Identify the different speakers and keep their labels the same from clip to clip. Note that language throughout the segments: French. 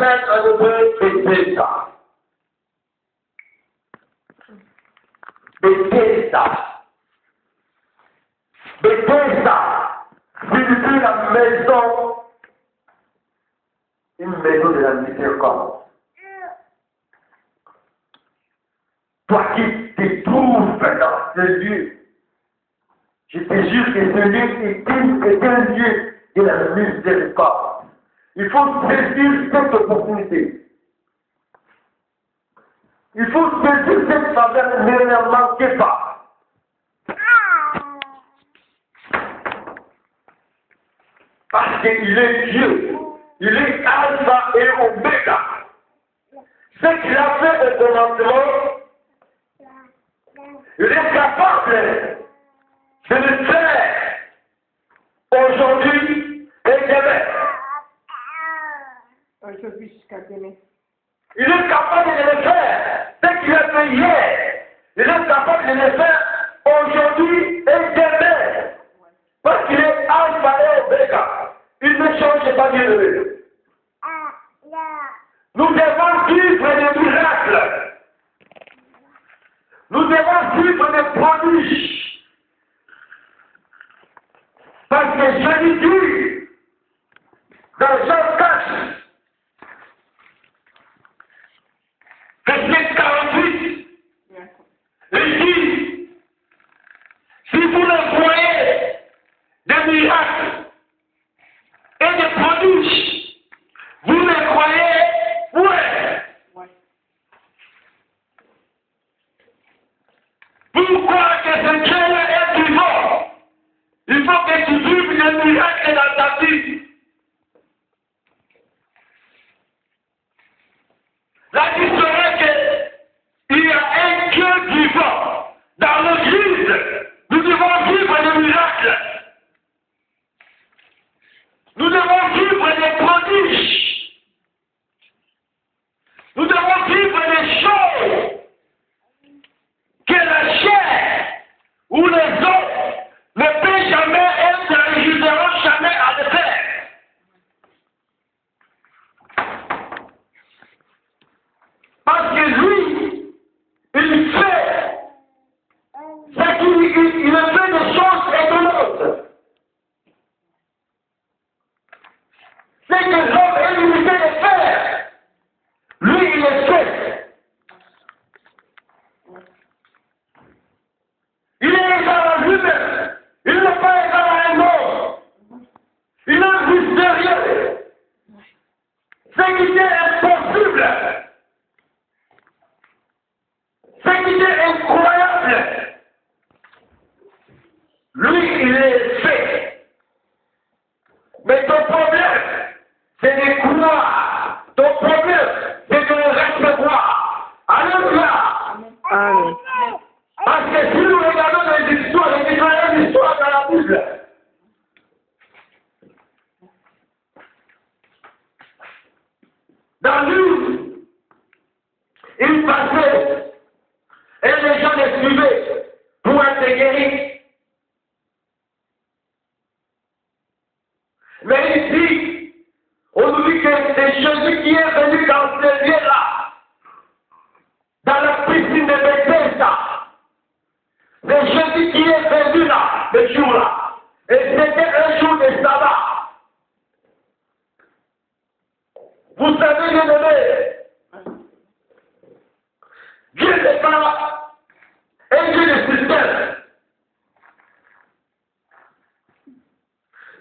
Speaker 1: s'appelle en hébreu Bethesda. Bethesda. Bethesda signifie la maison, une maison de la miséricorde. Toi qui te trouves dans ce lieu, je te jure que ce lieu est un lieu de la miséricorde. Il faut saisir cette opportunité. Il faut saisir cette faveur, ne la manquez pas. Parce qu'il est Dieu. Il est Alpha et Oméga. Ce qu'il a fait au commencement, il est capable de le faire aujourd'hui et demain.
Speaker 2: Aujourd'hui jusqu'à demain.
Speaker 1: Il est capable de le faire. Ce qu'il a fait hier, il est capable de le faire aujourd'hui et demain. Parce qu'il est Alpha et Oméga. Il ne change pas de Nous devons vivre des miracles. Nous devons vivre des prodiges. Parce que Jésus dit, dans Jean 4, verset 48, il dit, si vous ne voyez des miracles et des prodiges, vous ne croyez point. Pourquoi que ce Dieu-là est vivant? Il faut que tu vives des miracles dans ta vie. La différence est qu'il y a un Dieu vivant. Dans l'Église, nous devons vivre des miracles. Nous devons vivre des prodiges. Nous devons vivre des choses que la chair ou les autres ne peuvent jamais et ne réussiront jamais à le faire. Parce que lui, il fait des choses étonnantes. C'est que l'homme est limité de faire. Lui, il le fait. Il est égal à lui-même. Il n'est pas égal à un homme. Il est mystérieux. Ce qui est impossible. Ce qui est incroyable. Lui, il est fait. Mais ton problème, c'est de croire. Ton problème, c'est de le recevoir. Alléluia.
Speaker 2: Amen.
Speaker 1: Parce que si nous regardons les histoires dans la Bible, dans l'une, il passait et les gens les suivaient pour être guéris. Mais ici, on nous dit que c'est Jésus qui est venu dans ce lieu-là, dans la piscine de Bethesda. C'est Jésus qui est venu là, ce jour-là. Et c'était un jour de sabbat. Vous savez, bien aimé, Dieu n'est pas un Dieu de système.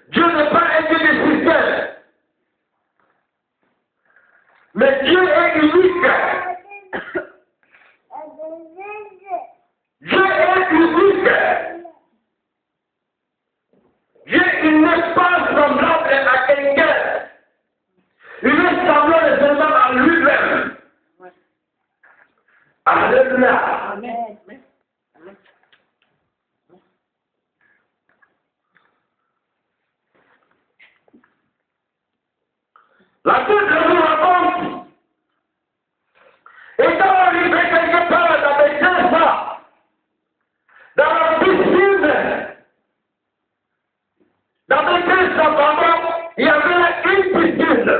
Speaker 1: Dieu n'est pas un Dieu de système. Mais Dieu est unique. Dieu est unique. Dieu, il n'est pas semblable à quelqu'un. Il est semblable à lui-même. Alléluia.
Speaker 2: Amen.
Speaker 1: La Bible nous raconte, étant arrivé quelque part dans Bethesda, dans la piscine, dans Bethesda, il y avait une piscine.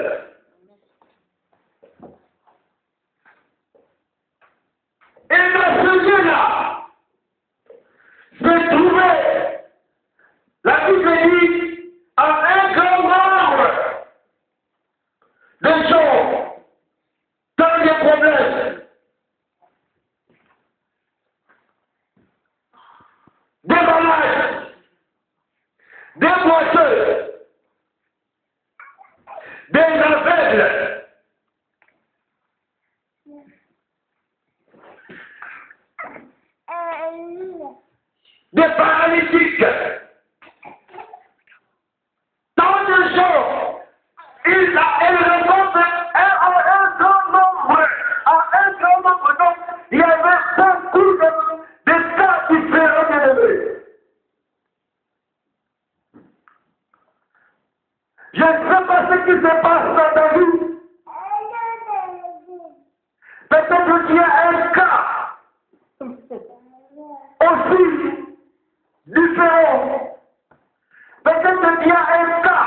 Speaker 1: gens, elle rencontre un grand nombre. À un grand nombre, donc, il y avait beaucoup de cas différents d'élevés. Je ne sais pas ce qui se passe dans ta vie. Peut-être qu'il y a un cas aussi différent. Peut-être qu'il y a un cas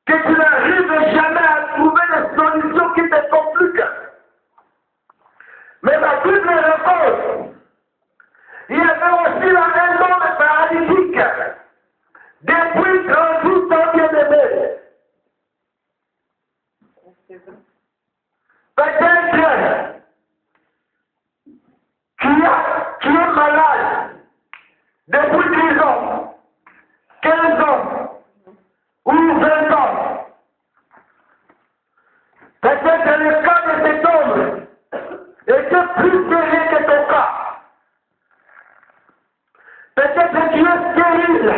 Speaker 1: que tu n'arrives jamais à trouver des solutions qui te compliquent. Mais la Bible repose. Il y avait aussi là un homme paralytique. Depuis 38 ans, bien-aimé. Peut-être qui est malade depuis 10 ans, 15 ans ou 20 ans. Peut-être le cas de cet homme était plus sérieux que ton cas. Peut-être que tu es stérile.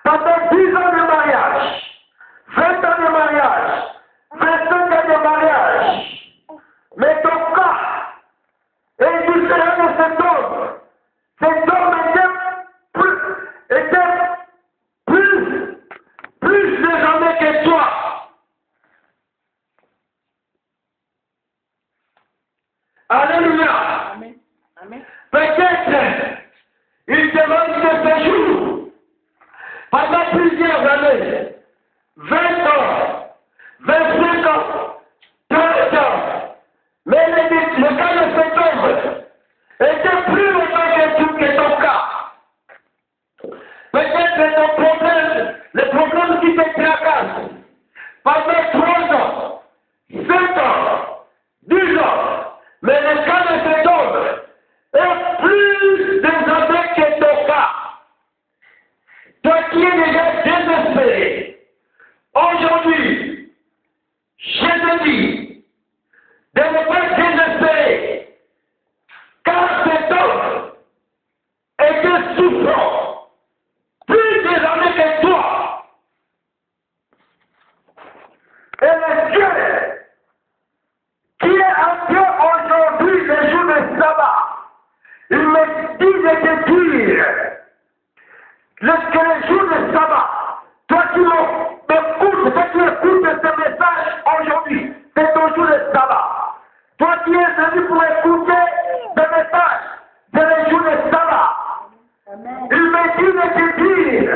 Speaker 1: Pendant 10 ans de mariage, 20 ans de mariage, 25 ans de mariage. Mais ton cas est différent de cet homme. Cet homme était plus désormais que toi. Alléluia.
Speaker 2: Amen. Amen.
Speaker 1: Peut-être il demande de séjour pendant plusieurs années, 20 ans, 25 ans, 30 ans. Mais le cas de cet homme était plus longtemps que ton cas. Peut-être ton problème, le problème qui te tracasse pendant 3 ans, 5 ans, 10 ans. Mais le cas de cet homme est plus désormais que ton cas. Toi qui es déjà désespéré, aujourd'hui, je te dis de ne pas désespérer, car cet homme était souffrant, plus désormais que toi. Et le Dieu qui est en Dieu aujourd'hui, le jour de sabbat, il me dit de te dire que le jour de sabbat, toi qui m'écoutes, toi qui écoutes ce message aujourd'hui, c'est ton jour de sabbat. Toi qui es venu pour écouter ce message, c'est le jour de sabbat.
Speaker 2: Amen.
Speaker 1: Il me dit de te dire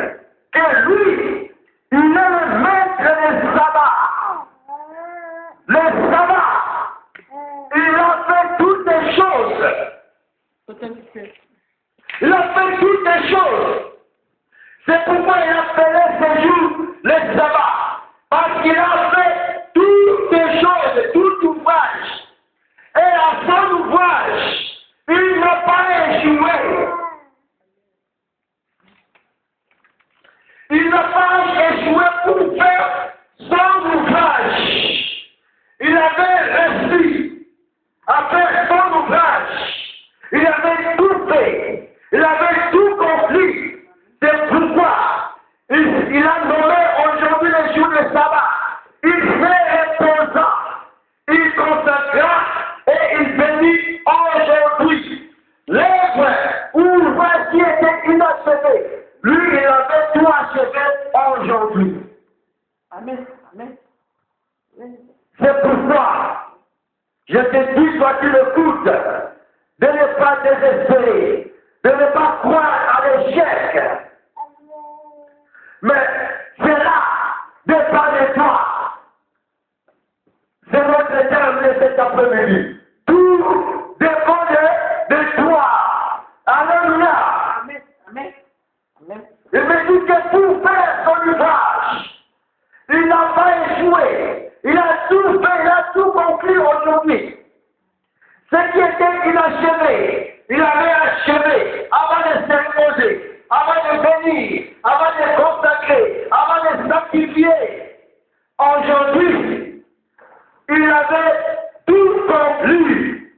Speaker 1: que lui, il est le maître du sabbat. Le sabbat, il a fait toutes les choses. Il a fait toutes les choses. C'est pourquoi il a appelé ce jour le sabbat. Parce qu'il a fait toutes les choses, tout ouvrage. Et à son ouvrage, il n'a pas échoué. Il n'a pas échoué pour faire son ouvrage. Il avait réussi à faire son ouvrage. Il avait tout fait. Il avait tout compris. C'est pourquoi il a nommé aujourd'hui le jour de sabbat. Il s'est reposant. Il consacra et il bénit aujourd'hui. L'œuvre où voici était inachevé. Lui, il avait tout achevé aujourd'hui.
Speaker 2: Amen. Amen. Amen.
Speaker 1: C'est pourquoi je te dis, toi qui l'écoutes, de ne pas désespérer, de ne pas croire à l'échec. Mais cela dépend de toi. C'est notre terme de cet après-midi. Tout dépend de toi. Alléluia.
Speaker 2: Amen. Amen. Amen.
Speaker 1: Il me dit que pour faire son ouvrage, il n'a pas échoué. Il a tout fait, il a tout conclu aujourd'hui. Ce qui était inachevé, il avait achevé avant de se reposer, avant de venir, avant de consacrer, avant de sanctifier. Aujourd'hui, il avait tout conclu.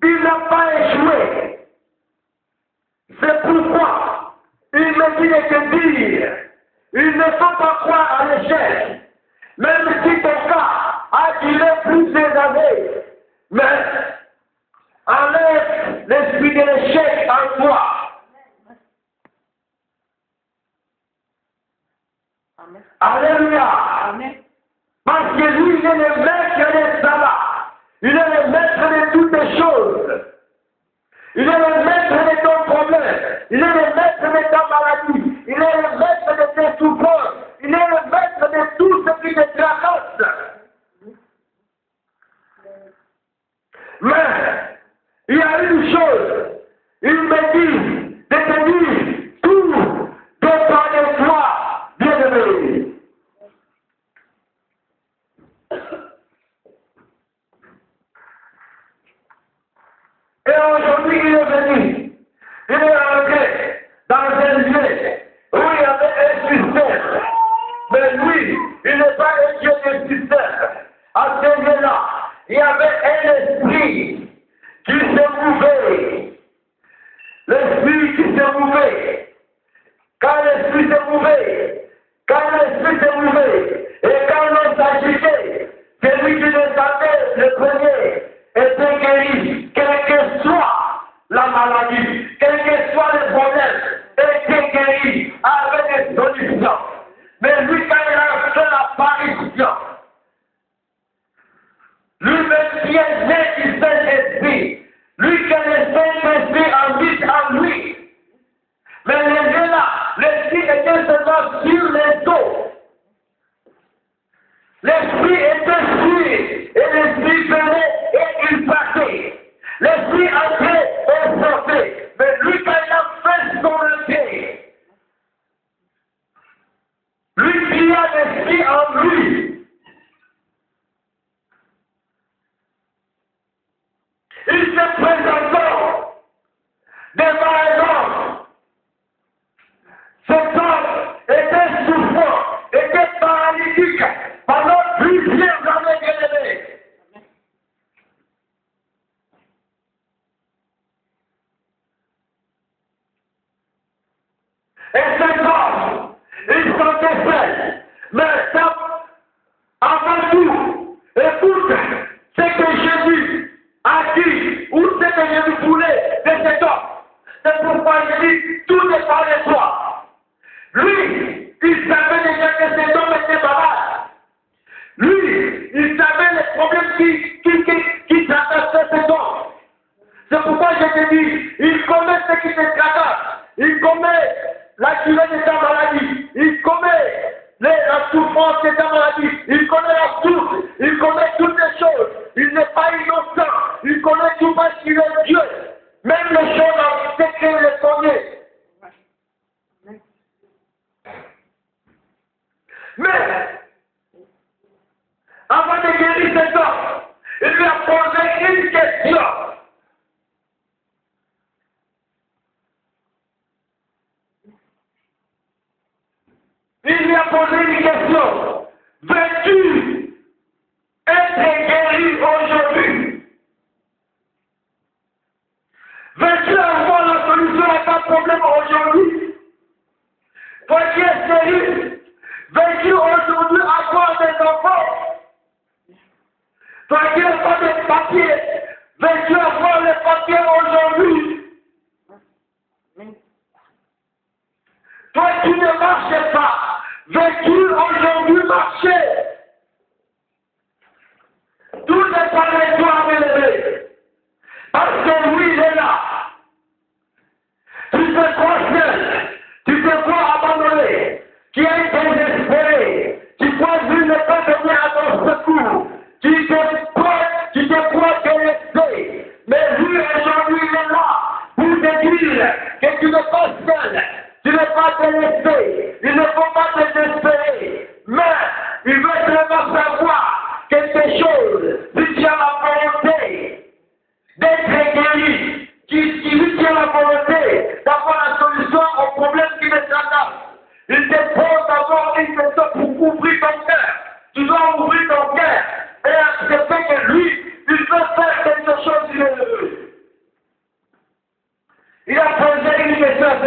Speaker 1: Il n'a pas échoué. pourquoi il me dit de te dire, il ne faut pas croire à l'échec. Même si ton cas a duré plusieurs années, mais enlève l'esprit de l'échec en toi.
Speaker 2: Amen.
Speaker 1: Alléluia.
Speaker 2: Amen.
Speaker 1: Parce que lui, il est le maître des sabbats. Il est le maître de toutes les choses. Il est le maître de ton problème. Il est le maître de ta maladie. Il est le maître de tes souffrances. Il est le maître de tout ce qui te tracasse. Mais, il y a une chose. Il me dit de te dire, tout dépend de toi, bien-aimé. Et aujourd'hui, il est venu. Il est rentré dans un lieu où il y avait un système. Mais lui, il n'est pas un Dieu de système. À ce lieu-là, il y avait un esprit qui se mouvait. L'esprit qui se mouvait. Quand l'esprit se mouvait, et quand l'on s'agitait, celui qui le savait, le premier, était guéri, quelle que soit la maladie, quel que soit le problème, était guéri avec des solutions. Mais lui, quand il a fait l'apparition, lui-même qui est né du Saint-Esprit, lui qui a le Saint-Esprit habite en lui. Mais les gens là, l'esprit était seulement sur les eaux. L'esprit était sûr, et l'esprit venait et il partait. L'esprit entrait et sortait. Mais lui, quand il a fait son entrée, lui qui a l'esprit en lui, il se présenta devant un homme. Cet homme était souffrant, était paralytique pendant plusieurs années, bien-aimés. Et cet homme, il sentait seul. Mais ça, avant tout, écoute ce que Jésus a dit, ou ce que Jésus voulait de cet homme. C'est pourquoi il dit, tout dépend de toi. Lui, il savait déjà que cet homme était malade. Lui, il savait les problèmes qui traversaient cet homme. C'est pourquoi je te dis, il connaît ce qui te traverse. Il connaît la durée de ta maladie. Il connaît la souffrance de ta maladie. Il connaît la source. Il connaît toutes les choses. Il n'est pas innocent. Il connaît tout parce qu'il est Dieu. Même les choses en secret, il les connaît. Mais, avant de guérir cet homme, il lui a posé une question. Il lui a posé une question. Veux-tu être guéri aujourd'hui? Veux-tu avoir la solution à ton problème aujourd'hui? Toi qui es sérieux, veux-tu aujourd'hui avoir des enfants? Toi qui n'as pas de papier, veux-tu avoir les papiers aujourd'hui? Toi qui ne marches pas, veux-tu aujourd'hui marcher? Tout dépend de toi, bien-aimé. Parce que lui, il est là. Tu te crois seul, tu te crois abandonné, tu es désespéré, tu crois que lui ne peut venir à ton secours, tu te crois délaissé, mais lui aujourd'hui il est là pour te dire que tu n'es pas seul, tu n'es pas délaissé, il ne faut pas te désespérer, mais il veut seulement savoir quelque chose, si tu as la volonté d'être guéri, qui tient la volonté d'avoir la solution au problème qui les tracasse. Il te pose d'abord une question pour ouvrir ton cœur. Tu dois ouvrir ton cœur et accepter que lui, il veut faire quelque chose de heureux. Il a posé une question à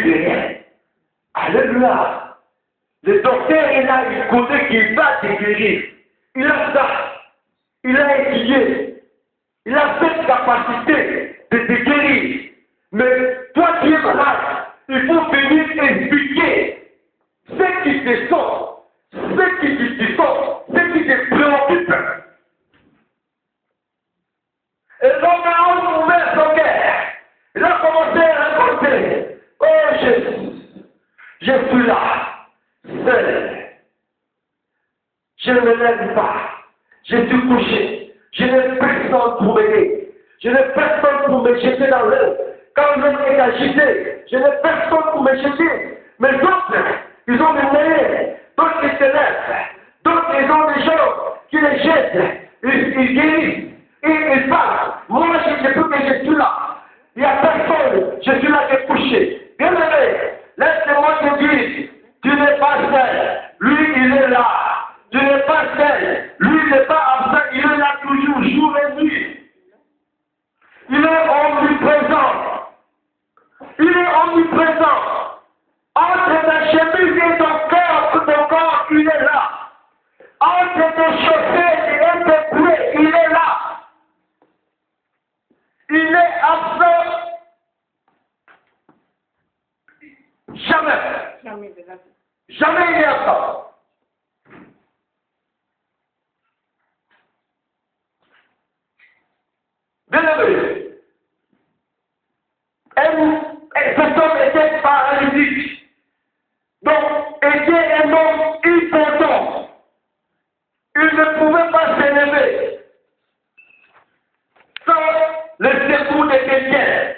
Speaker 1: de rien. Alléluia. Le docteur, il a une côté qui va te guérir. Il a ça. Il a étudié. Il a cette capacité de te guérir. Mais toi qui es malade, il faut venir expliquer ce qui te sort, ce qui te sort, ce qui te préoccupe. Et l'homme a ouvert son cœur. Il a commencé à raconter. Oh Jésus, je suis là, seul. Je ne me lève pas. Je suis couché. Je n'ai personne pour m'aider. Je n'ai personne pour me jeter dans l'eau. Quand l'homme est agité, je n'ai personne pour me jeter. Mais d'autres, ils ont des moyens. D'autres qui se lèvent. D'autres, ils ont des gens qui les jettent. Ils guérissent. Et ils parlent. Moi, je sais plus que je suis là. Il n'y a personne. Je suis là qui est couché. Bien aimé, laisse-moi te dire, tu n'es pas seul. Lui, il est là. Tu n'es pas seul. Lui, il n'est pas absent. Il est là toujours, jour et nuit. Il est omniprésent. Il est omniprésent. Entre ta chemise et ton corps, il est là. Entre tes chaussettes et tes pieds, il est là. Il est absent. Jamais.
Speaker 2: Jamais de la vie.
Speaker 1: Jamais il est absent. Bien-aimé, cet homme était paralytique. Donc, était un homme impotent. Il ne pouvait pas s'élever sans le secours de quelqu'un.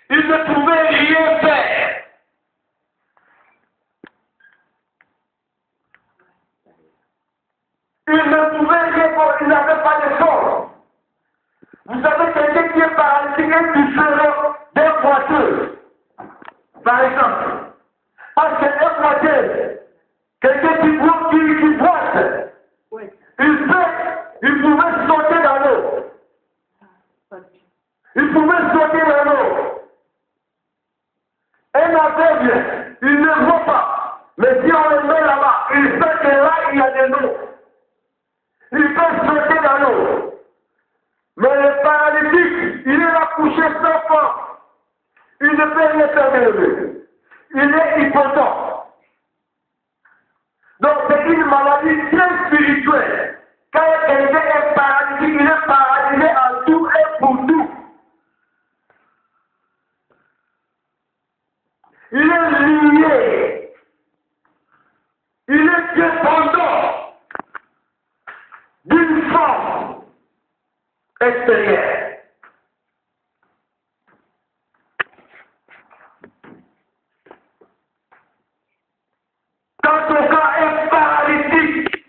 Speaker 1: Il ne pouvait rien faire. Il ne pouvait rien faire, il n'avait pas de force. Vous savez, quelqu'un qui est paralysé est différent d'un boiteux. Par exemple, parce qu'un boiteux, quelqu'un qui boite,
Speaker 2: Oui.
Speaker 1: il pouvait sauter dans l'eau. Il pouvait sauter dans l'eau. Un aveugle, il ne voit pas. Mais si on le met là-bas, il sait que là, il y a de l'eau. Il peut sauter dans l'eau. Mais le paralytique, il est là couché sans force. Il ne peut rien faire de lui. Il est impotent. Donc c'est une maladie très spirituelle. Quand quelqu'un est paralytique, il est paralysé en tout et pour tout. Il est lié. Il est dépendant d'une force extérieure. Quand ton corps est paralytique,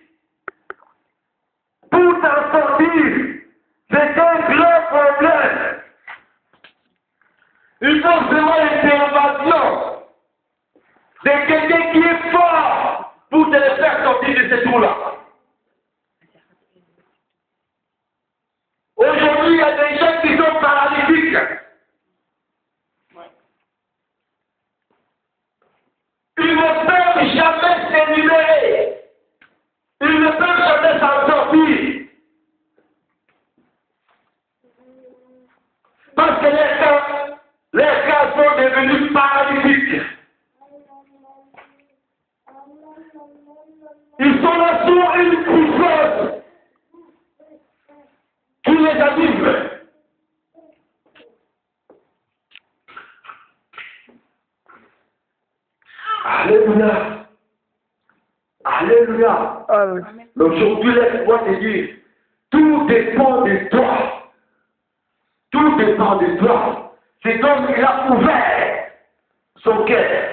Speaker 1: pour t'en sortir, c'est un grand problème. Il faut vraiment l'intervention de quelqu'un qui est fort pour te le faire sortir de ce trou-là. Aujourd'hui, il y a des gens qui sont paralytiques. Ils ne peuvent jamais se libérer. Ils ne peuvent jamais s'en sortir. Parce que les cas sont devenus paralytiques. Ils sont là sous une puissance qui les abîme. Alléluia. Alléluia.
Speaker 2: Amen.
Speaker 1: Aujourd'hui, laisse-moi te dire, tout dépend de toi. Tout dépend de toi. Cet homme, il a ouvert son cœur.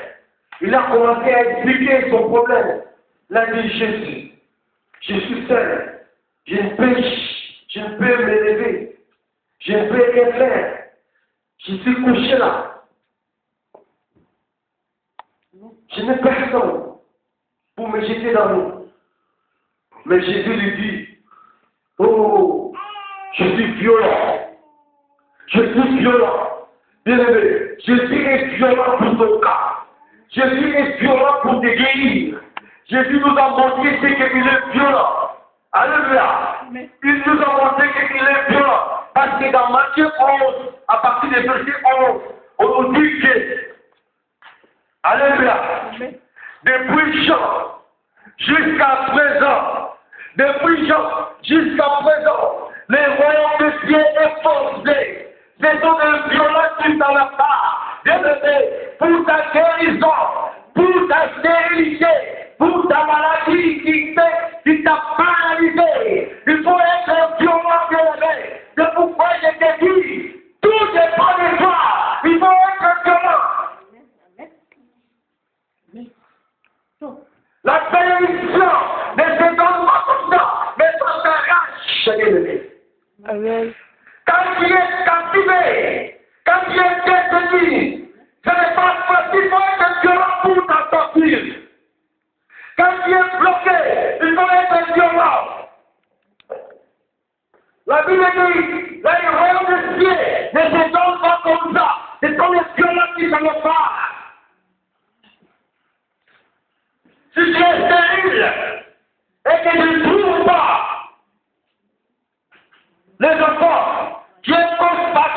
Speaker 1: Il a commencé à expliquer son problème. Il a dit, Jésus, je suis seul. Je ne peux m'élever. Je ne peux rien faire. Je suis couché là. Je n'ai personne pour me jeter dans l'eau. Mais Jésus lui dit, oh, je suis violent. Je suis violent. Bien-aimé, Jésus est violent pour ton cas. Jésus est violent pour te guérir. Jésus nous a montré qu'il est violent. Alléluia. Il nous a montré qu'il est violent. Parce que dans Matthieu 11, à partir du verset 11, on nous dit que, alléluia, depuis Jean jusqu'à présent, les royaumes de Dieu est forcé. Ce sont des violences qui sont la part. Bien-aimé, pour ta guérison, pour ta stérilité, pour ta maladie qui t'a paralysé, il faut être violent, bien-aimé. C'est pourquoi je te dis, tout dépend de toi. Il faut être violent. La bénédiction ne se donne pas comme ça, mais ça s'arrache, bien-aimé.
Speaker 2: Amen.
Speaker 1: Quand tu es captivé, quand tu es détenu, ce n'est pas facile, il faut être violent pour t'en sortir. Quand tu es bloqué, il faut être violent. La Bible dit, les royaumes de Dieu ne se donnent pas comme ça. Ce sont les violents qui s'en parlent. Si tu es stérile et que tu ne trouves pas les enfants, tu es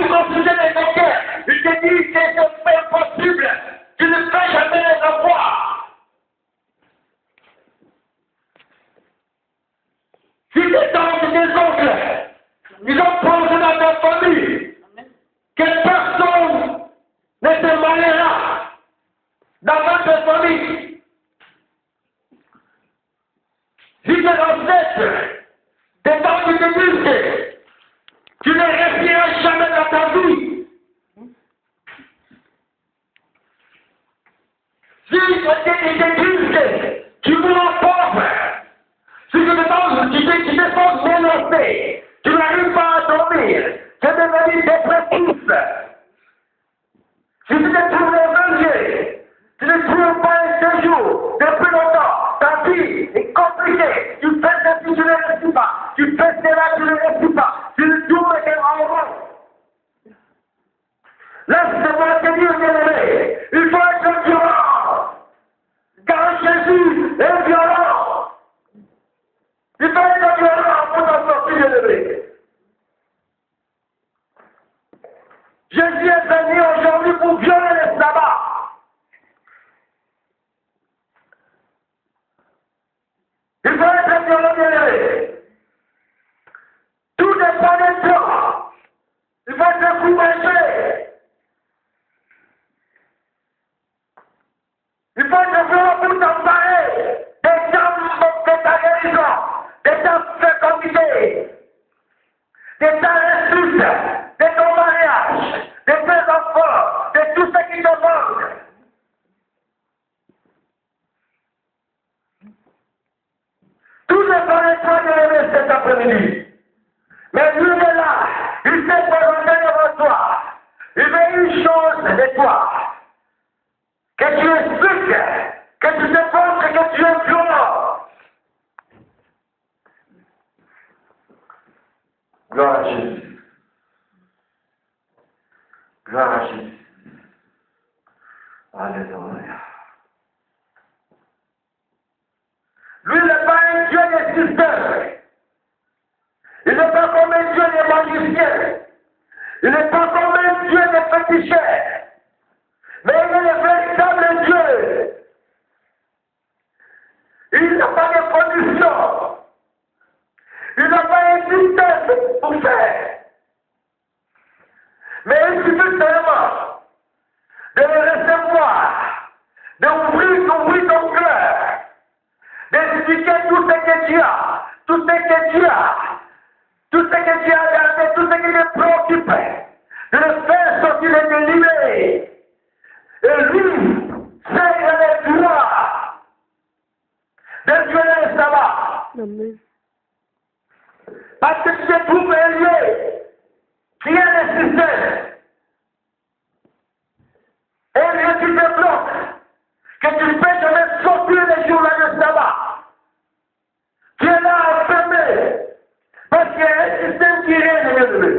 Speaker 1: considéré les docteurs, il te dit que c'est impossible, tu ne peux jamais les avoir. Si tes tantes et tes oncles, ils ont pensé dans ta famille que personne ne te mariera dans votre famille. Si tes ancêtres, tes tantes qui te disent que tu ne réussiras jamais dans ta vie. Si ils te disent que tu mourras pauvre, si tu te sens menacé, tu n'arrives pas à dormir, tu es devenu dépressif. Si tu te trouves évanouie, tu ne trouves pas un séjour depuis longtemps, ta vie est compliquée, tu fais ceci, tu ne réussis pas, tu fais cela, tu ne réussis pas, tu tournes en rond. Laisse-moi te dire, bien-aimé, il faut être violent, car Jésus est violent. Il faut être violent pour t'en sortir, bien-aimé. Jésus est venu aujourd'hui pour violer les sabbats. Il faut être violent, bien-aimé. Tout dépend de toi. Il faut être courageux. Il faut être violent pour t'emparer des gens de ta guérison, de ta fécondité, de ta réussite, de ton mariage, de tes enfants, de tout ce qui te manque. Tout dépend de toi de lever cet après-midi. Mais lui est là, il s'est présenté devant toi. Il veut une chose de toi. Que tu expliques, que tu te montres que tu es violent. Gloire à Jésus. Gloire à Jésus. Alléluia. Lui n'est pas un Dieu de système. Il n'est pas comme un Dieu de magicien. Il n'est pas comme un Dieu de féticheur. Mais il est le véritable Dieu. Il n'a pas de conditions. Il n'a pas un système pour faire. Mais il suffit seulement de le recevoir, d'ouvrir ton cœur, d'expliquer tout ce que tu as, tout ce que tu as, tout ce que tu as gardé, tout ce qui te préoccupe, de le faire sortir et de libérer. Et lui, c'est le droit de violer le sabbat.
Speaker 2: Amen.
Speaker 1: Parce que tu te trouves un lieu qui est le système. Un lieu qui te bloque, que tu ne peux jamais sortir les jours-là de sabbat. Tu es là enfermé, parce qu'il y a un système qui règne, bien-aimé.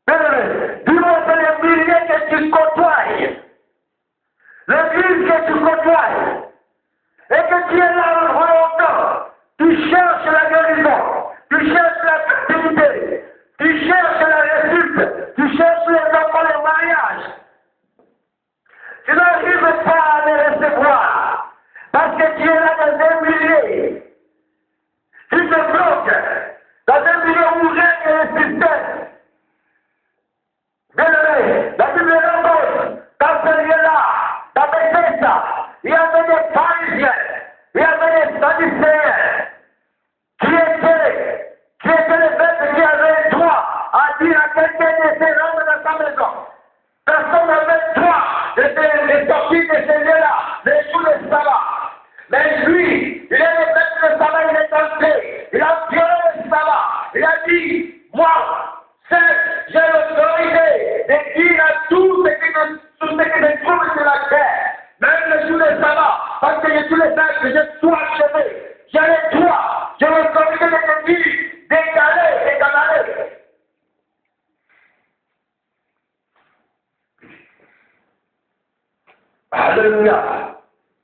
Speaker 1: Bien-aimé, dis-moi, c'est le que tu côtoies, et que tu es là longtemps, tu cherches la guérison, tu cherches la fertilité, tu cherches la réussite, tu cherches les enfants, les mariages. Tu n'arrives pas à les recevoir parce que tu es là dans un milieu. Tu te bloques dans un milieu où règne le système. Bien-aimé, la Bible raconte dans ce lieu-là, dans Bethesda, il y avait des pharisiens, il y avait des sadducéens qui étaient les maîtres qui avaient droit à dire à quelqu'un de se rendre dans sa maison. Personne n'avait droit de sortir de ce lieu-là, les jours de sabbat. Mais lui, il est le maître de sabbat, il est entré, il a violé le sabbat, il a dit, moi, j'ai l'autorité de dire à tout ce qui me trouve sur la terre, même le jour de sabbat, parce que je suis le maître, je suis achevé, j'ai le droit, j'ai l'autorité de te dire, d'égaler. Alléluia.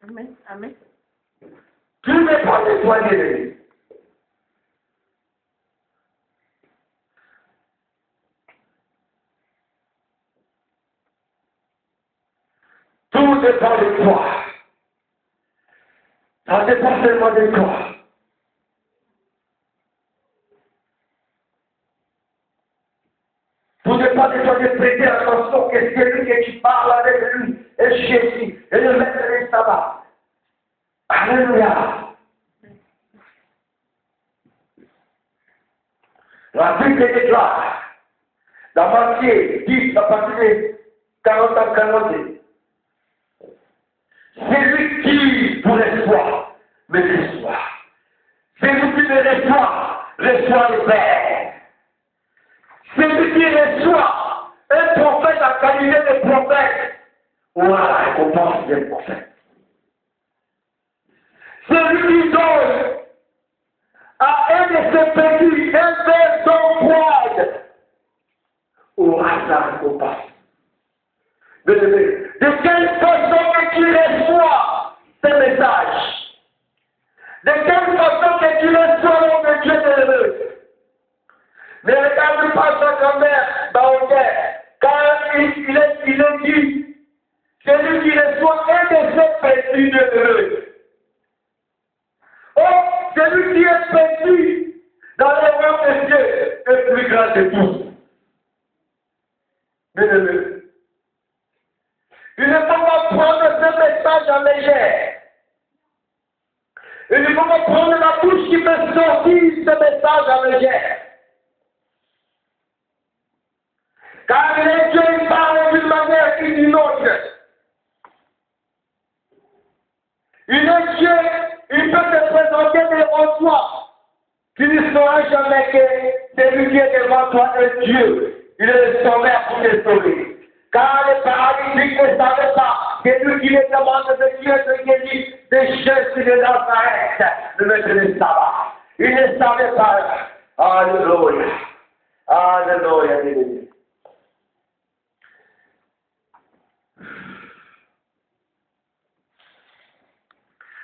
Speaker 2: Amen. Amen.
Speaker 1: Tu ne peux pas te soigner. Tout dépend de toi. Ça dépend seulement de toi. Tout dépend de toi de prêter attention que celui que tu parles avec lui est Jésus et le maître des sabbats. Alléluia. La Bible déclare, dans Matthieu 10, à partir de 40 à 42, celui qui vous reçoit, me reçoit. Celui qui me reçoit le Père. Celui qui reçoit un prophète en qualité de prophète aura la récompense des prophètes. Celui qui donne à un de ses petits un verre d'eau froide aura la récompense. De quelle façon que tu reçois ce message? De quelle façon que tu reçois l'homme de Dieu de l'heureux? Ne regarde pas sa grand-mère Baoudère, car il est dit, celui qui reçoit un de ses petits de l'heureux. Oh, celui qui est petit dans le royaume de Dieu est plus grand que tous. Bien-aimé, il ne faut pas prendre ce message en légère. Il ne faut pas prendre la bouche qui peut sortir ce message en légère. Car les dieux parlent d'une manière et d'une autre. Il est Dieu, il peut te présenter devant toi. Tu ne sauras jamais que celui qui est devant toi est Dieu. Il est le sauveur pour te sauver. Car les paralytiques ne savaient pas que lui qui les demande de Dieu se guérit de Jésus de Nazareth, le maître des sabbats. Ils ne savaient pas. Alléluia. Alléluia. Alléluia.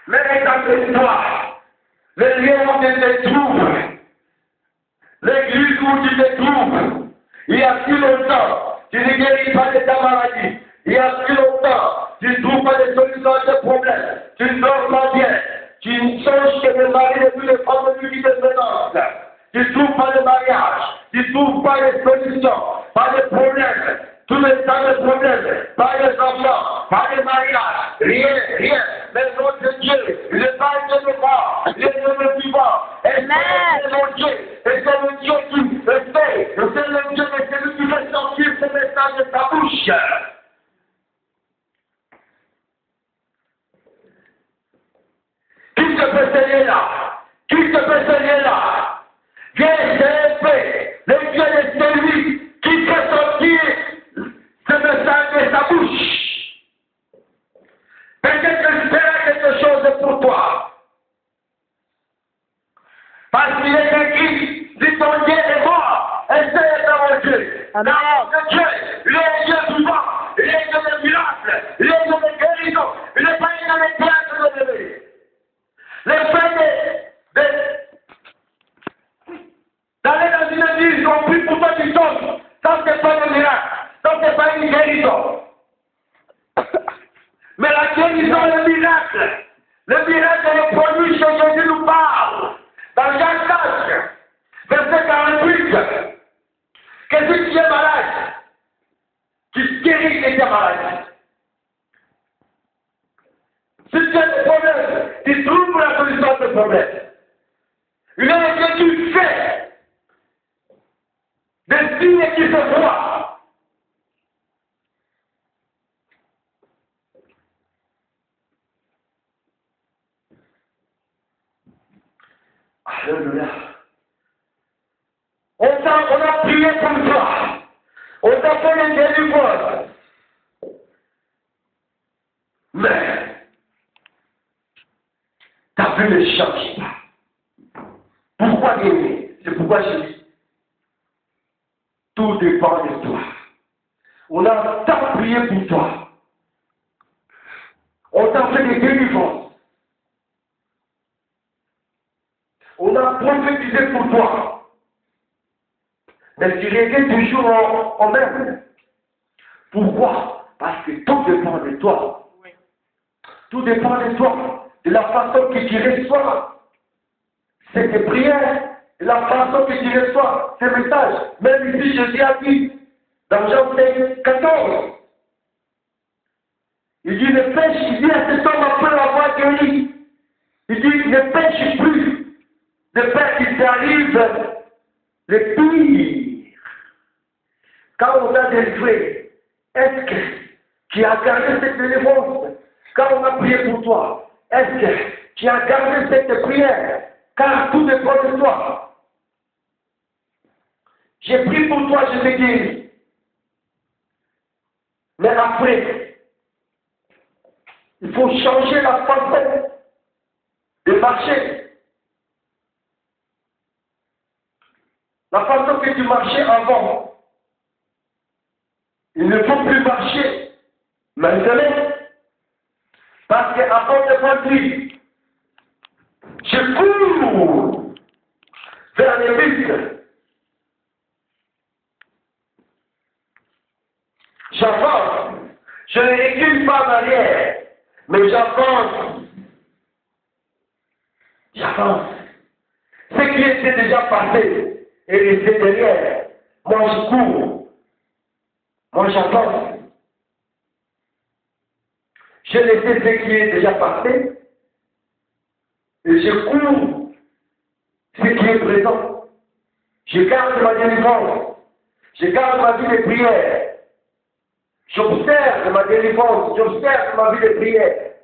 Speaker 1: Mais regarde-toi, le lieu où tu te trouves, l'église où tu te trouves, il y a si longtemps, tu ne guéris pas de ta maladie. Il y a si longtemps, tu ne trouves pas de solution à tes problèmes. Tu ne dors pas bien. Tu ne songes que le mari de tous les femmes de qui te menacent. Tu ne trouves pas de mariage. Tu ne trouves pas de solution, pas de problème. Tous les temps de problèmes, pas de enfants, pas de mariage, rien. Mais notre Dieu, il n'est pas un Dieu de mort, il est le vivant. Et c'est mon Dieu, et c'est le Dieu qui le fait, et c'est le Dieu de celui qui fait sortir ce message de sa bouche. Qui te peut saigner là? Qui te peut saigner là? Dieu c'est fait, le Dieu de celui qui fait sortir ce message de sa bouche. Peut-être qu'il fera quelque chose pour toi. Parce qu'il est écrit, si ton Dieu est mort, essaie de mon Dieu. Dans notre Dieu, il est Dieu vivant, il est Dieu de miracles, il est Dieu de guérison, il n'est pas dans les théâtres de bébé. Le fait d'aller dans une église, ils ont pris pour toi du temps. Ça, c'est pas un miracle. Ça, c'est pas une guérison. Mais la guérison est le miracle. Le miracle est le produit que Jésus nous parle. Dans Jean 4, verset 48, que si tu es malade, tu guéris tes maladies. Si tu as des problèmes, tu trouves la solution à tes problèmes. Une heure que tu fais des signes qui se voient. Alléluia. On a prié pour toi. On t'a fait une délivrance. Mais, ta vie ne change pas. Pourquoi guérir? C'est pourquoi je dis. Tout dépend de toi. On a tant prié pour toi. On t'a fait des délivrances. On a prophétisé pour toi. Mais tu reviens toujours en même. Pourquoi? Parce que tout dépend de toi.
Speaker 2: Oui.
Speaker 1: Tout dépend de toi. De la façon que tu reçois cette prière, de la façon que tu reçois ces messages. Même ici, Jésus a dit, dans Jean 5, 14, il dit, ne pêche, il dit à cet homme après l'avoir guéri, il dit, ne pêche plus, de peur qu'il t'arrive le pire. Quand on a délivré, est-ce que tu as gardé cette délivrance? Quand on a prié pour toi, est-ce que tu as gardé cette prière? Car tout dépend de toi. J'ai prié pour toi, je t'ai guéri. Mais après, il faut changer la façon de marcher. La façon que tu marchais avant. Il ne faut plus marcher maintenant. Parce qu'avant de partir, je cours vers les buts. J'avance. Je ne recule pas en arrière, mais j'avance. J'avance. Ce qui était déjà passé est resté derrière. Moi, je cours. Moi, j'avance. Je laisse ce qui est déjà passé et je cours ce qui est présent. Je garde ma délivrance. Je garde ma vie de prière. J'observe ma délivrance. J'observe ma vie de prière.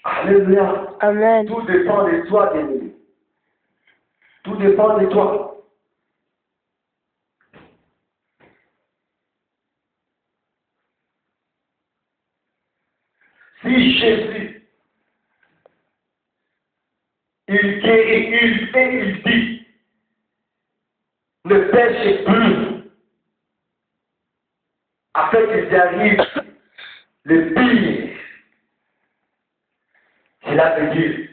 Speaker 1: Alléluia.
Speaker 3: Amen.
Speaker 1: Tout dépend de toi, bien-aimé. Tout dépend de toi. Si Jésus, il guérit, il fait, il dit, ne pêchez plus, afin qu'il arrive le pire. Cela veut dire,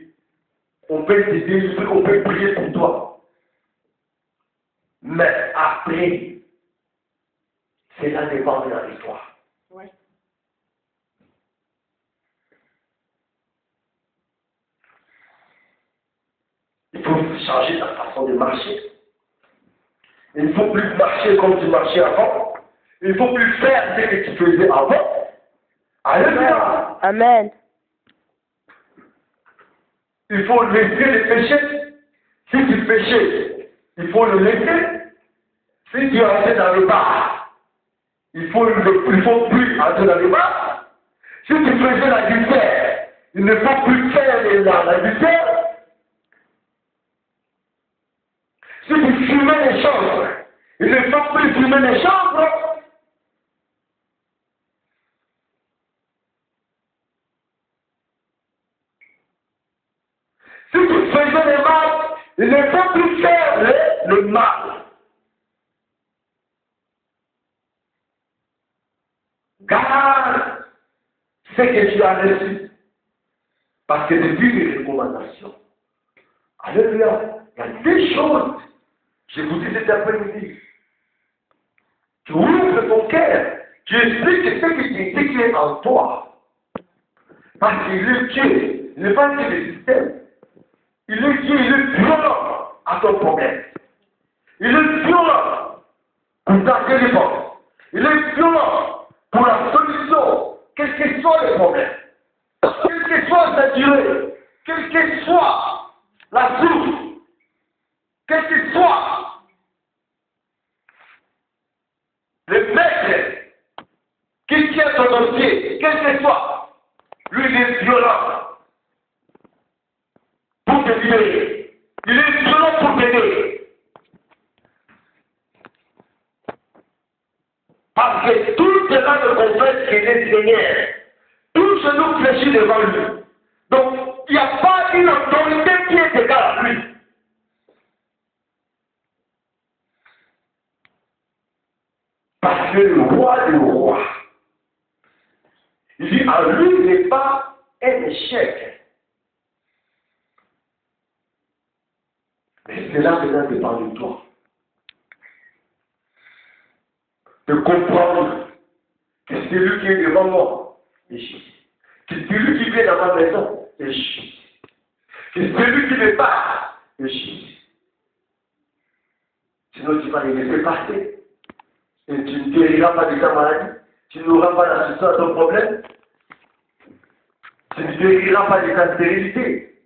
Speaker 1: on peut te délivrer, on peut prier pour toi. Mais après, cela dépend de la victoire.
Speaker 2: Oui.
Speaker 1: Il faut changer ta façon de marcher. Il ne faut plus marcher comme tu marchais avant. Il ne faut plus faire ce que tu faisais avant. Alléluia.
Speaker 3: Amen.
Speaker 1: Il faut laisser le péché. Si tu péchais, il faut le laisser. Si tu es entré dans le bar, il faut plus entrer dans le bar. Si tu faisais l'adultère, il ne faut plus faire l'adultère. Si tu fumais les chambres, il ne faut plus fumer les chambres. Si tu faisais le mal, il ne faut plus faire le mal. Garde ce que tu as reçu. Parce que depuis mes recommandations, alléluia, il y a des choses, je vous dis cet après-midi, tu ouvres ton cœur, tu expliques ce qui est en toi. Parce qu'il est Dieu, il n'est pas Dieu du système. Il est Dieu, il est violent à ton problème. Il est violent pour ta délivrance. Il est violent pour la solution, quel que soit le problème. Quelle que soit sa durée, quelle que soit la source, quel que soit le maître qui tient ton dossier, quel que soit, lui il est violent pour te libérer. Il est violent pour t'aider. Parce que tout cela ne confesse qu'il est Seigneur. Tout genou fléchit devant lui. Donc, il n'y a pas une autorité qui est égale à lui. Parce que le roi des rois, il dit à lui n'est pas un échec. Mais cela maintenant dépend de toi. De comprendre que c'est lui qui est devant moi, et Jésus. Que c'est lui qui vient dans ma maison, et Jésus. Que c'est lui qui me parle, et Jésus. Sinon, tu vas les laisser passer. Et tu ne guériras pas de ta maladie. Tu n'auras pas la solution à ton problème. Tu ne guériras pas de ta stérilité.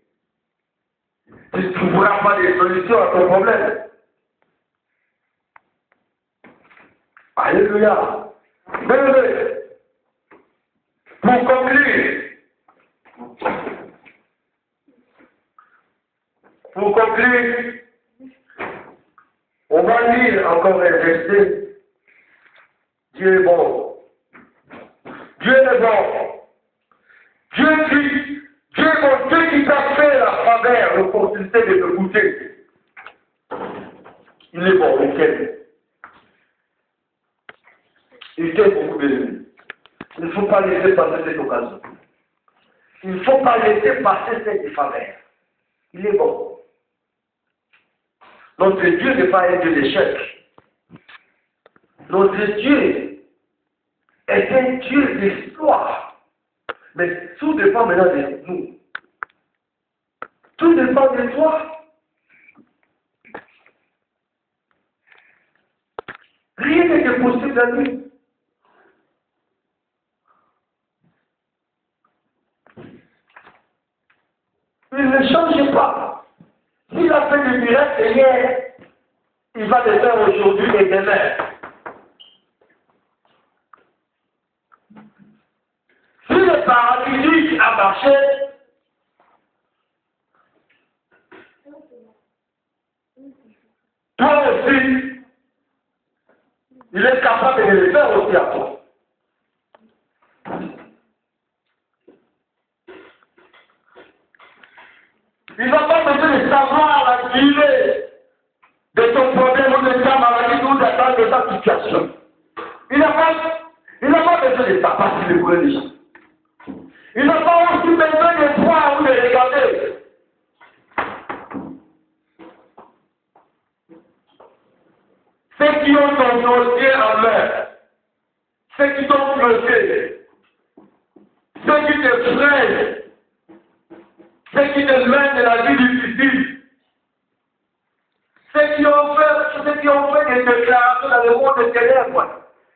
Speaker 1: Tu ne trouveras pas de solution à ton problème. Alléluia. Mais, pour conclure, on va lire encore un verset. Dieu est bon. Dieu est bon. Dieu dit, Dieu est bon, Dieu qui t'a fait la faveur, l'opportunité de te goûter. Il est bon, il t'aime. Il t'aime beaucoup béni. Il ne faut pas laisser passer cette occasion. Il ne faut pas laisser passer cette faveur. Il est bon. Notre Dieu n'est pas un Dieu d'échec. Notre Dieu est un Dieu d'espoir. Mais tout dépend maintenant de nous. Tout dépend de toi. Rien n'est possible à lui. Il ne change pas. S'il a fait des miracles hier, il va le faire aujourd'hui et demain. Si le paralytique a marché, toi aussi, il est capable de le faire aussi à toi. Il n'a pas besoin de savoir la durée de ton problème ou de ta maladie ou de ta situation. Il n'a pas besoin de ça parce qu'il est pour les gens. Il n'a pas aussi besoin de voir ou de regarder. Ceux qui ont ton dossier en main, ceux qui t'ont bloqué, ceux qui te freinent, ceux qui te mènent de la vie difficile, ceux qui ont fait des déclarations dans le monde des ténèbres,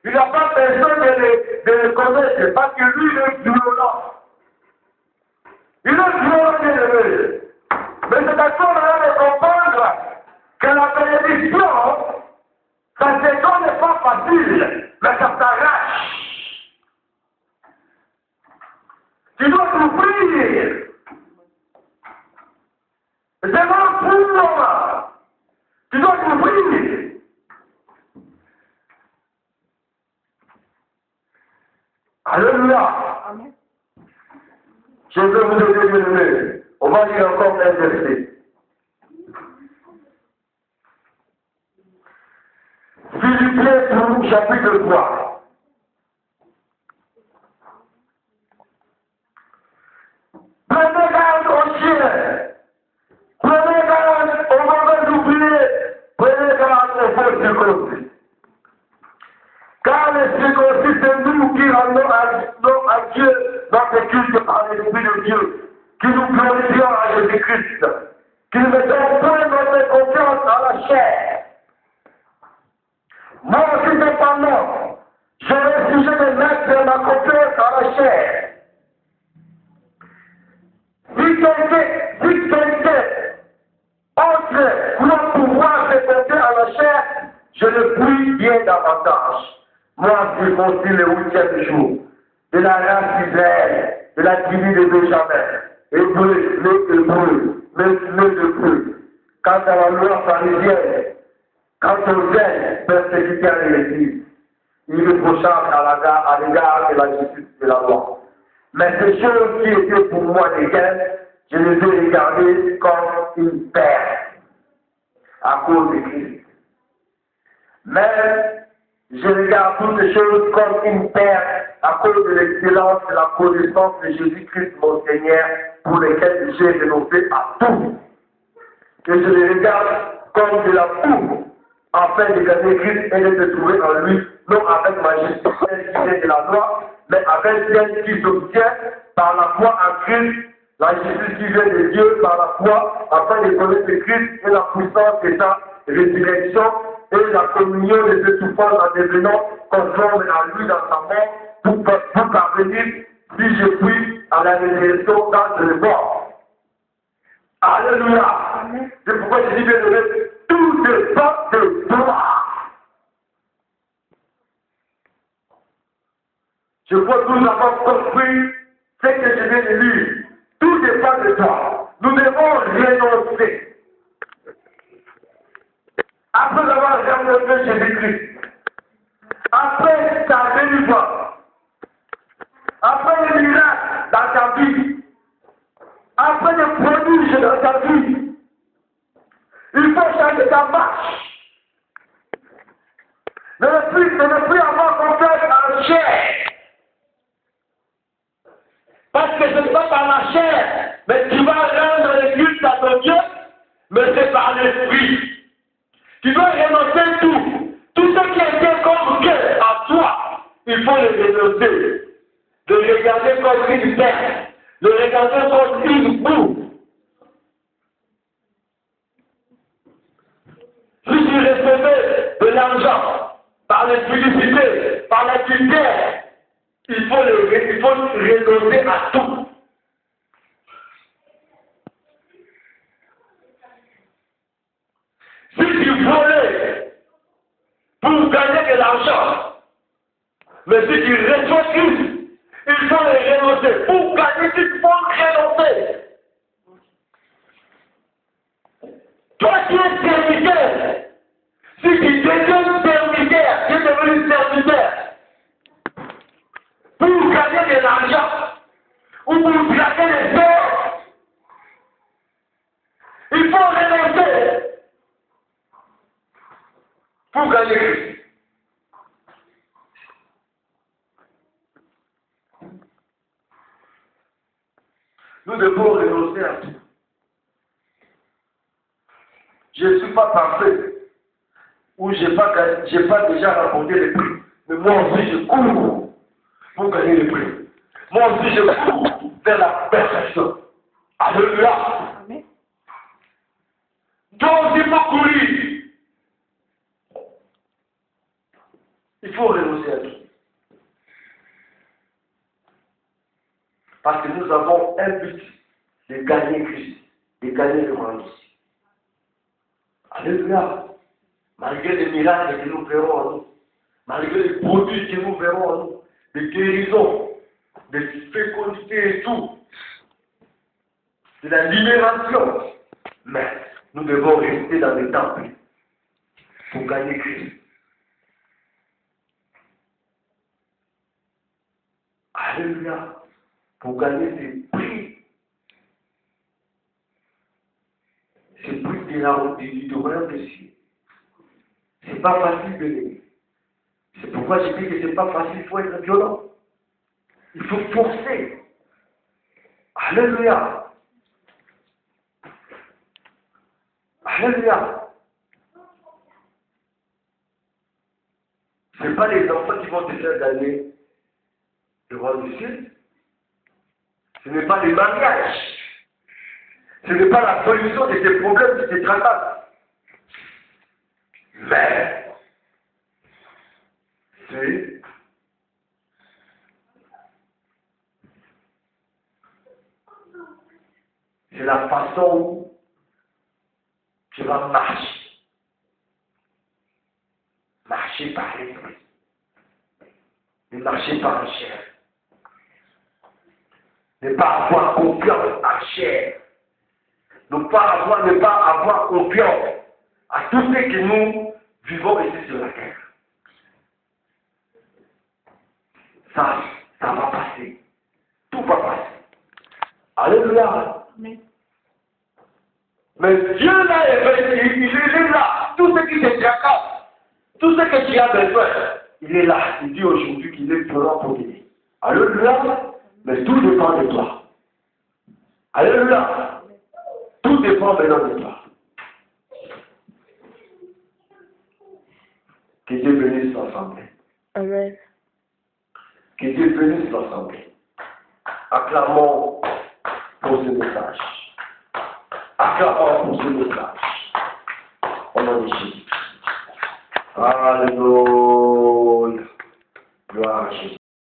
Speaker 1: il n'a pas besoin de le connaître parce que lui, il est violent. Il est violent, élevé. Mais c'est à toi de comprendre que la bénédiction, ça ne se donne pas facile, mais ça t'arrache. Tu dois t'ouvrir. Demande pour moi. Tu dois t'ouvrir. Alléluia.
Speaker 2: Amen.
Speaker 1: Je veux vous aider, bien-aimés. On va lire encore un verset. Philippiens chapitre 3. aussi c'est nous qui rendons à Dieu notre culte par l'Esprit de Dieu, qui nous glorifions à Jésus-Christ, qui ne mettons point notre confiance à la chair. Moi aussi, cependant, je refusé de mettre ma confiance à la chair. Si quelqu'un entre pour pouvoir se compter à la chair, je le prie bien davantage. Moi, je constitue le 8e jour de la race d'Israël, de la tribu de Benjamin, hébreu, de peu. Quant à la loi pharisienne, quant au zèle persécuteur de l'Église, irréprochable à l'égard de la justice de la loi. Mais ces choses qui étaient pour moi lesquelles, je les ai regardées comme une perte à cause de Christ. Mais je regarde toutes ces choses comme une perte à cause de l'excellence et la connaissance de Jésus-Christ mon Seigneur, pour lesquels j'ai renoncé à tout. Et je les regarde comme de la boue, afin de gagner Christ et de se trouver en lui, non avec ma justice qui vient de la loi, mais avec celle qui s'obtient par la foi en Christ, la justice qui vient de Dieu par la foi, afin de connaître Christ et la puissance de sa résurrection et la communion de ses souffrances en devenant conforme à lui dans sa mort, pour parvenir, si je puis, à la résurrection dans le mort. Alléluia. C'est pourquoi je dis bien aimé, tout dépend de toi. Je crois que nous avons compris ce que je viens de lire. Tout dépend de toi. Nous devons renoncer. Après avoir rencontré Jésus-Christ, après ta délivrance, après les miracles dans ta vie, après les prodiges dans ta vie, il faut changer ta marche. Ne plus avoir confiance en chair. Parce que ce n'est pas par la chair, mais tu vas rendre le culte à ton Dieu, mais c'est par l'esprit. Tu dois renoncer tout. Tout ce qui était comme que à toi, il faut le renoncer. De le regarder comme une terre, de le regarder comme une boue. Si tu recevais de l'argent par les publicités, par la culture, il faut renoncer à tout. Si tu volais pour gagner de l'argent, mais si tu reçois Christ, il faut le renoncer. Pour gagner, il faut renoncer. Toi qui es serviteur, si tu deviens serviteur, tu es devenu serviteur, pour gagner de l'argent, ou pour gagner des heures, il faut renoncer pour gagner Christ. Nous devons renoncer à tout. Je ne suis pas parfait, ou je n'ai pas déjà rapporté les prix, mais moi aussi je cours pour gagner les prix. Moi aussi je cours vers la perfection. Alléluia.
Speaker 2: Amen.
Speaker 1: Donc il faut courir. Il faut renoncer à tout. Parce que nous avons un but de gagner Christ, de gagner le monde ici. Alléluia. Malgré les miracles que nous verrons en nous, malgré les produits que nous verrons en nous, des guérisons, des fécondités et tout, de la libération, mais nous devons rester dans le temple pour gagner Christ. Alléluia. Pour gagner ces prix. Ces prix du royaume des cieux. C'est pas facile de l'aimer. C'est pourquoi je dis que c'est pas facile, il faut être violent. Il faut forcer. Alléluia. Alléluia. Ce n'est pas les enfants qui vont te faire gagner le roi du ciel. Ce n'est pas les mariages. Ce n'est pas la solution de tes problèmes, de tes tracas. Mais, c'est la façon où tu vas marcher. Marcher par l'esprit. Et marcher par la chair. Ne pas avoir confiance à la chair. Ne pas avoir confiance à tout ce que nous vivons ici sur la terre. Ça va passer. Tout va passer. Alléluia.
Speaker 2: Amen.
Speaker 1: Mais Dieu là, il est là. Tout ce qui te tracasse, tout ce que tu as besoin, il est là. Il dit aujourd'hui qu'il est violent pour t'aider. Alléluia. Mais tout dépend de toi. Alléluia. Tout dépend maintenant de toi. Que Dieu bénisse l'ensemble.
Speaker 2: Amen.
Speaker 1: Que Dieu bénisse l'ensemble. Acclamons pour ce message. Acclamons pour ce message. Au nom de Jésus. Alléluia. Gloire à Jésus.